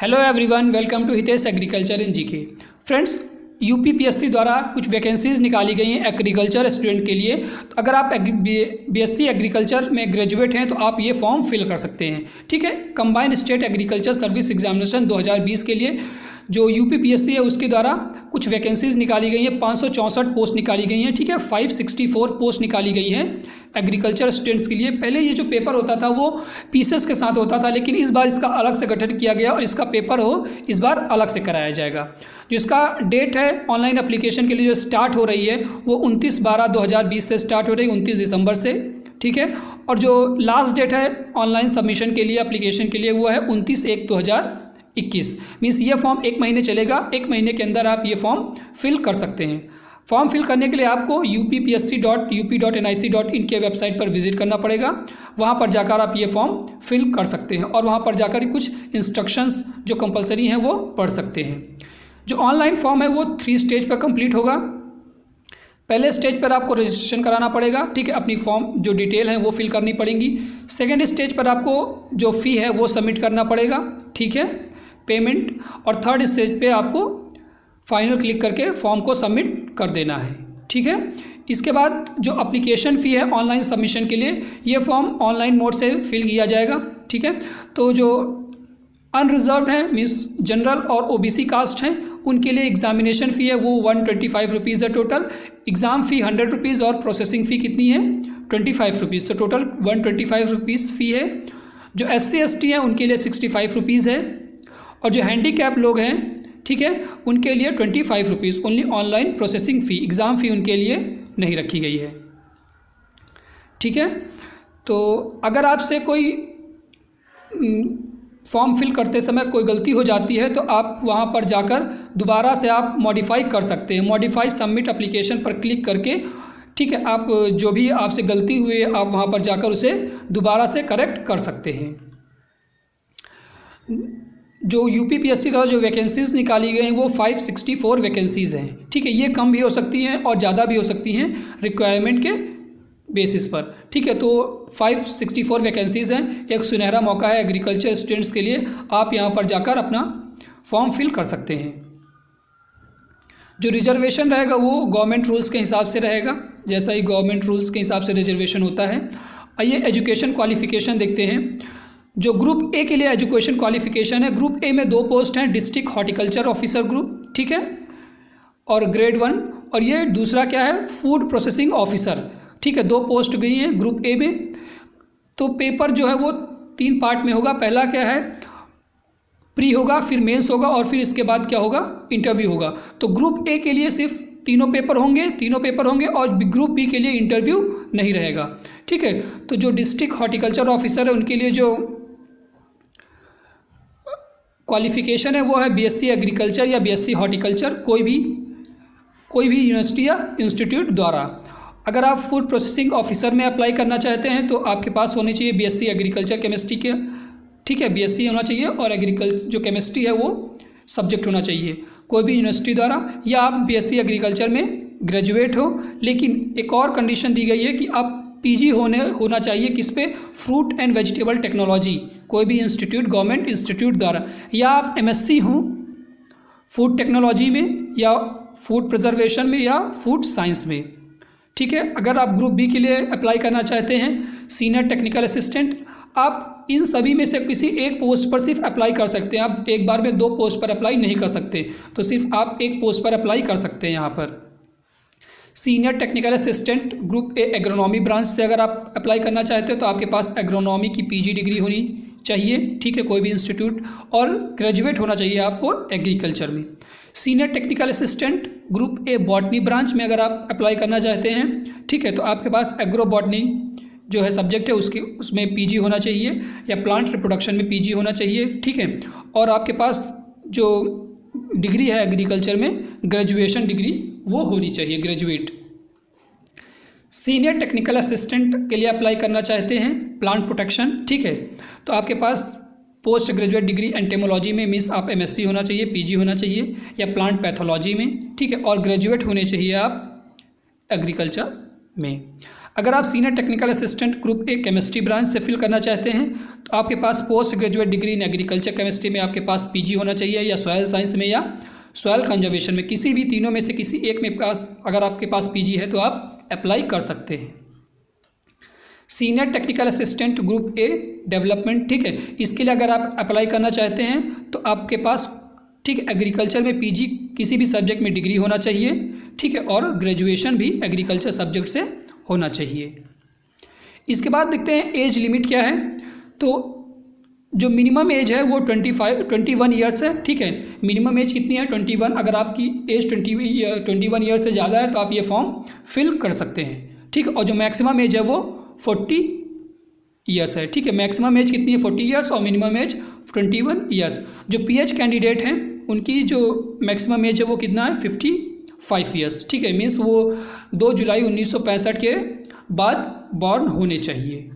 Hello everyone, welcome to Hitesh agriculture in GK. Friends, UPPSC द्वारा कुछ vacancies निकाली गई हैं एग्रीकल्चर स्टूडेंट के लिए। तो अगर आप बीएससी एग्रीकल्चर में ग्रेजुएट हैं तो आप ये फॉर्म फिल कर सकते हैं। ठीक है, combined state agriculture service examination 2020 के लिए जो यूपीपीएससी है उसके द्वारा कुछ वैकेंसीज़ निकाली गई हैं। 564 पोस्ट निकाली गई हैं। ठीक है, 564 पोस्ट निकाली गई हैं एग्रीकल्चर स्टूडेंट्स के लिए। पहले ये जो पेपर होता था वो पीसेस के साथ होता था, लेकिन इस बार इसका अलग से गठन किया गया और इसका पेपर इस बार अलग से कराया जाएगा। जिसका डेट है ऑनलाइन एप्लीकेशन के लिए जो स्टार्ट हो रही है वो 29/12/2020 से स्टार्ट हो रही है, 29 दिसंबर से। ठीक है, और जो लास्ट डेट है ऑनलाइन सबमिशन के लिए एप्लीकेशन के लिए वो है 29/1/2021। मीन्स ये फॉर्म 1 महीने चलेगा। 1 महीने के अंदर आप ये फॉर्म फिल कर सकते हैं। फॉर्म फिल करने के लिए आपको uppsc.up.nic.in के वेबसाइट पर विजिट करना पड़ेगा। वहाँ पर जाकर आप ये फॉर्म फिल कर सकते हैं और वहाँ पर जाकर कुछ इंस्ट्रक्शंस जो कंपलसरी हैं वो पढ़ सकते हैं। जो ऑनलाइन फॉर्म है वो 3 स्टेज पर कंप्लीट होगा। पहले स्टेज पर आपको रजिस्ट्रेशन कराना पड़ेगा। ठीक है, अपनी फॉर्म जो डिटेल है वो फिल करनी पड़ेंगी। सेकेंड स्टेज पर आपको जो फ़ी है वो सबमिट करना पड़ेगा। ठीक है, पेमेंट। और थर्ड स्टेज पे आपको फाइनल क्लिक करके फॉर्म को सबमिट कर देना है। ठीक है, इसके बाद जो एप्लीकेशन फ़ी है ऑनलाइन सबमिशन के लिए, ये फॉर्म ऑनलाइन मोड से फिल किया जाएगा। ठीक है, तो जो अनरिजर्व्ड है मीन्स जनरल और ओबीसी कास्ट हैं उनके लिए एग्जामिनेशन फ़ी है वो 125 रुपीज़ है टोटल। एग्ज़ाम फ़ी 100 रुपीज़ और प्रोसेसिंग फ़ी कितनी है 25 रुपीज़, तो टोटल 125 रुपीज़ फ़ी है। जो SC/ST हैं उनके लिए 65 रुपीज़ है और जो हैंडीकैप लोग हैं, ठीक है, उनके लिए 25 rupees only online processing fee. Exam फ़ी उनके लिए नहीं रखी गई है। ठीक है, तो अगर आपसे कोई फॉर्म फिल करते समय कोई गलती हो जाती है तो आप वहाँ पर जाकर दोबारा से आप मॉडिफाई कर सकते हैं। मॉडिफाई सबमिट एप्लीकेशन पर क्लिक करके, ठीक है, आप जो भी आपसे गलती हुई है आप वहाँ पर जाकर उसे दोबारा से करेक्ट कर सकते हैं। जो यूपीपीएससी द्वारा जो वैकेंसीज़ निकाली गई हैं वो 564 वैकेंसीज़ हैं। ठीक है, ये कम भी हो सकती हैं और ज़्यादा भी हो सकती हैं रिक्वायरमेंट के बेसिस पर। ठीक है, तो 564 वैकेंसीज़ हैं। एक सुनहरा मौका है एग्रीकल्चर स्टूडेंट्स के लिए। आप यहाँ पर जाकर अपना फॉर्म फिल कर सकते हैं। जो रिजर्वेशन रहेगा वो गवर्नमेंट रूल्स के हिसाब से रहेगा, जैसा ही गवर्नमेंट रूल्स के हिसाब से रिजर्वेशन होता है। आइए एजुकेशन क्वालिफ़िकेशन देखते हैं। जो ग्रुप ए के लिए एजुकेशन क्वालिफ़िकेशन है, ग्रुप ए में 2 पोस्ट हैं, डिस्ट्रिक्ट हॉर्टिकल्चर ऑफिसर ग्रुप, ठीक है, और ग्रेड 1। और ये दूसरा क्या है, फूड प्रोसेसिंग ऑफिसर। ठीक है, 2 पोस्ट गई हैं ग्रुप ए में। तो पेपर जो है वो 3 पार्ट में होगा। पहला क्या है, प्री होगा, फिर मेंस होगा और फिर इसके बाद क्या होगा, इंटरव्यू होगा। तो ग्रुप ए के लिए सिर्फ तीनों पेपर होंगे और ग्रुप बी के लिए इंटरव्यू नहीं रहेगा। ठीक है, तो जो डिस्ट्रिक्ट हॉर्टिकल्चर ऑफिसर है उनके लिए जो क्वालिफ़िकेशन है वो है बीएससी एग्रीकल्चर या बीएससी हॉर्टिकल्चर, कोई भी यूनिवर्सिटी या इंस्टीट्यूट द्वारा। अगर आप फूड प्रोसेसिंग ऑफिसर में अप्लाई करना चाहते हैं तो आपके पास होनी चाहिए बीएससी एग्रीकल्चर केमिस्ट्री के। ठीक है, बीएससी होना चाहिए और एग्रीकल्चर जो केमिस्ट्री है वो सब्जेक्ट होना चाहिए कोई भी यूनिवर्सिटी द्वारा, या आप बीएससी एग्रीकल्चर में ग्रेजुएट हो। लेकिन एक और कंडीशन दी गई है कि आप पीजी होना चाहिए किस पे, फ्रूट एंड वेजिटेबल टेक्नोलॉजी, कोई भी इंस्टीट्यूट गवर्नमेंट इंस्टीट्यूट द्वारा, या आप एमएससी हों फूड टेक्नोलॉजी में या फूड प्रिजर्वेशन में या फूड साइंस में। ठीक है, अगर आप ग्रुप बी के लिए अप्लाई करना चाहते हैं सीनियर टेक्निकल असिस्टेंट, आप इन सभी में से किसी एक पोस्ट पर सिर्फ अप्लाई कर सकते हैं। आप एक बार में 2 पोस्ट पर अप्लाई नहीं कर सकते, तो सिर्फ आप एक पोस्ट पर अप्लाई कर सकते हैं। यहाँ पर सीनियर टेक्निकल असिस्टेंट ग्रुप ए एग्रोनॉमी ब्रांच से अगर आप अप्लाई करना चाहते हो तो आपके पास एग्रोनॉमी की पीजी डिग्री होनी चाहिए। ठीक है, कोई भी इंस्टीट्यूट, और ग्रेजुएट होना चाहिए आपको एग्रीकल्चर में। सीनियर टेक्निकल असिस्टेंट ग्रुप ए बॉटनी ब्रांच में अगर आप अप्लाई करना चाहते हैं, ठीक है, तो आपके पास एग्रो बॉटनी जो है सब्जेक्ट है उसमें पीजी होना चाहिए या प्लांट रिप्रोडक्शन में पीजी होना चाहिए। ठीक है, और आपके पास जो डिग्री है एग्रीकल्चर में ग्रेजुएशन डिग्री वो होनी चाहिए, ग्रेजुएट। सीनियर टेक्निकल असिस्टेंट के लिए अप्लाई करना चाहते हैं प्लांट प्रोटेक्शन, ठीक है, तो आपके पास पोस्ट ग्रेजुएट डिग्री एंटेमोलॉजी में मीन्स आप एमएससी होना चाहिए, पीजी होना चाहिए, या प्लांट पैथोलॉजी में। ठीक है, और ग्रेजुएट होने चाहिए आप एग्रीकल्चर में। अगर आप senior technical assistant group A chemistry branch से फिल करना चाहते हैं तो आपके पास post graduate degree in agriculture chemistry में आपके पास पीजी होना चाहिए, या सॉयल साइंस में, या सॉयल कंजर्वेशन में, किसी भी तीनों में से किसी एक में पास अगर आपके पास पीजी है तो आप अप्लाई कर सकते हैं। सीनियर टेक्निकल असिस्टेंट ग्रुप ए डेवलपमेंट, ठीक है, इसके लिए अगर आप अप्लाई करना चाहते हैं तो आपके पास, ठीक, एग्रीकल्चर में पीजी किसी भी सब्जेक्ट में डिग्री होना चाहिए, ठीक है, और ग्रेजुएशन भी एग्रीकल्चर सब्जेक्ट से होना चाहिए। इसके बाद देखते हैं एज लिमिट क्या है। तो जो मिनिमम एज है वो 21 ईयर्स है, ठीक है। मिनिमम एज कितनी है? 21। अगर आपकी एज 21 ईयर्स से ज़्यादा है तो आप ये फॉर्म फिल कर सकते हैं, ठीक है। और जो मैक्सिमम एज है वो 40 ईयर्स है, ठीक है। मैक्सिमम एज कितनी है? 40 ईयर्स, और मिनिमम एज 21 ईयर्स। जो पीएच कैंडिडेट हैं उनकी जो मैक्सिमम एज है वो कितना है? 55 ईयर्स, ठीक है। मीन्स वो 2 जुलाई 1965 के बाद बॉर्न होने चाहिए।